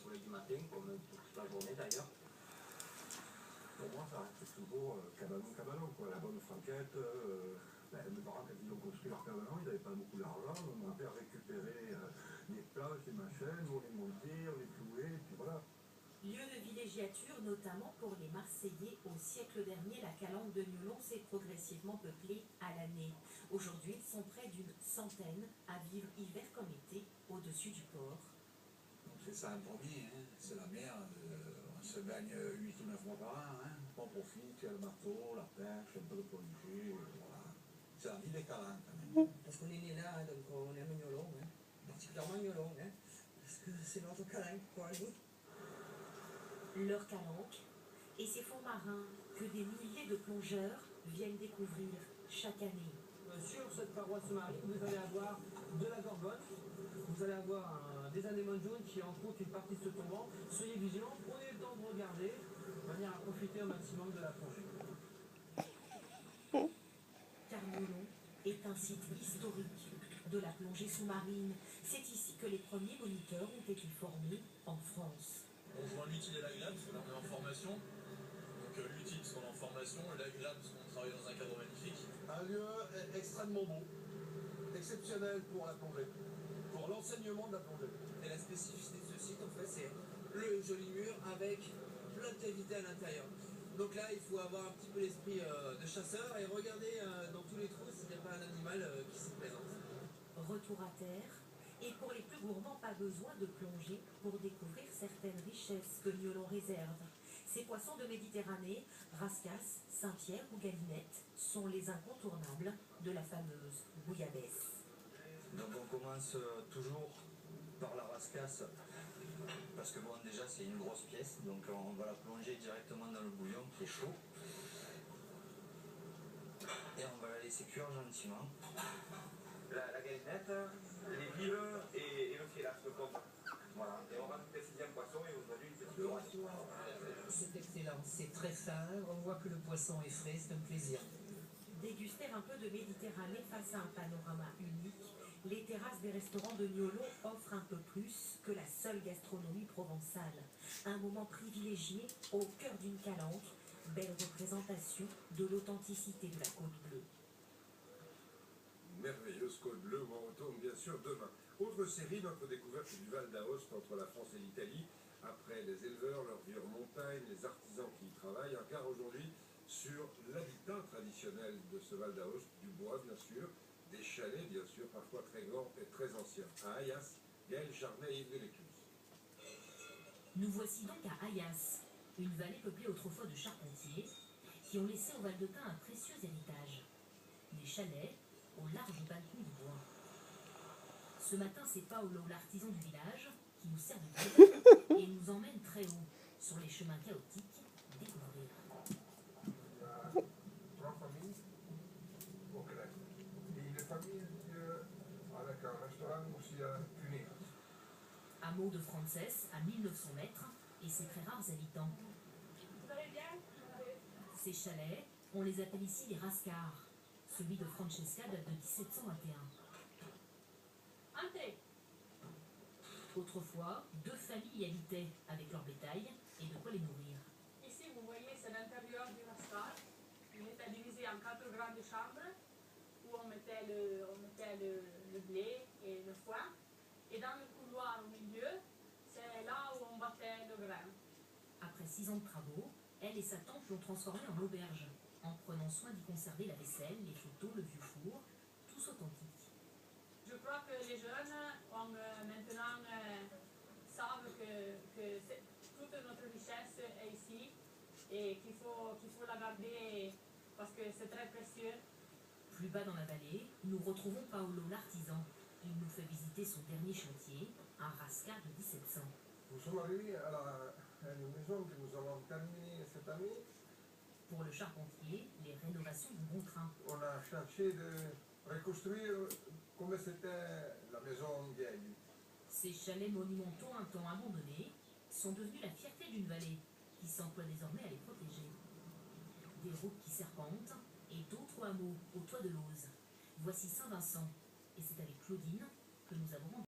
soleil du matin, comme toute la journée d'ailleurs. Pour moi, ça reste toujours cabanon, quoi. La bonne franquette. Mes parents, quand ils ont construit leur cabanon, ils n'avaient pas beaucoup d'argent. Mon père récupérait des plages, des machins, on les montait, on les clouait, et puis voilà. Lieu de villégiature notamment pour les Marseillais, au siècle dernier, la calanque de Niolon s'est progressivement peuplée à l'année. Aujourd'hui, ils sont près d'une centaine à vivre hiver comme été au-dessus du port. On fait ça en premier, hein. C'est la mer, on se baigne 8 ou 9 mois par an, hein. On profite, il y a le marteau, la pêche, un peu de pollution, voilà. C'est la vie des calanques quand même. Parce qu'on est né là, donc on aime Niolon, hein. Particulièrement Niolon, hein. Parce que c'est notre calanque, quoi, nous. Leur calanque et ces fonds marins que des milliers de plongeurs viennent découvrir chaque année. Sur cette paroi sous-marine, vous allez avoir de la gorgone, vous allez avoir des anémones jaunes qui en comptent une partie de ce tombant. Soyez vigilants, prenez le temps de regarder, de manière à profiter au maximum de la plongée. Car Niolon est un site historique de la plongée sous-marine. C'est ici que les premiers moniteurs ont été formés en France. On joint l'utile et l'agréable parce qu'on est en formation. Donc l'utile parce qu'on est en formation et l'agréable parce qu'on travaille dans un cadre magnifique. Un lieu extrêmement beau, exceptionnel pour la plongée, pour l'enseignement de la plongée. Et la spécificité de ce site, en fait, c'est le joli mur avec plein de cavités à l'intérieur. Donc là, il faut avoir un petit peu l'esprit de chasseur et regarder dans tous les trous s'il n'y a pas un animal qui s'y présente. Retour à terre, et pour les plus gourmands, pas besoin de plonger pour découvrir certaines richesses que Niolon réserve. Ces poissons de Méditerranée, rascasse, Saint-Pierre ou galinette, sont les incontournables de la fameuse bouillabaisse. Donc on commence toujours par la rascasse, parce que bon déjà c'est une grosse pièce, donc on va la plonger directement dans le bouillon qui est chaud. Et on va la laisser cuire gentiment. La galinette, les vives et le filet, le poisson. Voilà. Et on rajoute le 6e poisson et aujourd'hui une petite orange. C'est excellent, c'est très fin, on voit que le poisson est frais, c'est un plaisir. Déguster un peu de Méditerranée face à un panorama unique, les terrasses des restaurants de Niolon offrent un peu plus que la seule gastronomie provençale. Un moment privilégié au cœur d'une calanque, belle représentation de l'authenticité de la côte bleue. Merveilleuse côte bleue, où on retourne bien sûr demain. Autre série, notre découverte du Val d'Aoste entre la France et l'Italie. Après les éleveurs, leur vie en montagne, les artisans qui y travaillent, un quart aujourd'hui sur l'habitat traditionnel de ce Val d'Aoste, du bois bien sûr, des chalets bien sûr, parfois très grands et très anciens. À Ayas, Gaël Charnet et Yves Delécluse. Nous voici donc à Ayas, une vallée peuplée autrefois de charpentiers qui ont laissé au Val-de-Thun un précieux héritage. Des chalets au large balcon de bois. Ce matin, c'est Paolo, l'artisan du village, qui nous sert de guide et nous emmène très haut, sur les chemins chaotiques, découvrir. Trois familles au Québec. Et une famille avec un restaurant aussi à Tunis. Hameau de Frances, à 1900 mètres, et ses très rares habitants. Vous allez bien? Ces chalets, on les appelle ici les rascars. Celui de Francesca date de 1721. Entrez. Autrefois, 2 familles y habitaient avec leur bétail et de quoi les nourrir. Ici, vous voyez, c'est l'intérieur du rascal. Il était divisé en 4 grandes chambres où on mettait le blé et le foin. Et dans le couloir au milieu, c'est là où on battait le grain. Après 6 ans de travaux, elle et sa tante l'ont transformé en auberge, en prenant soin d'y conserver la vaisselle, les photos, le vieux four, tous authentiques. Je crois que les jeunes maintenant savent que toute notre richesse est ici et qu'il faut la garder parce que c'est très précieux. Plus bas dans la vallée, nous retrouvons Paolo l'artisan. Il nous fait visiter son dernier chantier, un rascar de 1700. Nous sommes arrivés à une maison que nous avons terminée cette année. Pour le charpentier, les rénovations vont bon train. On a cherché de reconstruire comme c'était la maison vieille. Ces chalets monumentaux un temps abandonnés sont devenus la fierté d'une vallée qui s'emploie désormais à les protéger. Des routes qui serpentent et d'autres hameaux au toit de l'Auze. Voici Saint-Vincent et c'est avec Claudine que nous avons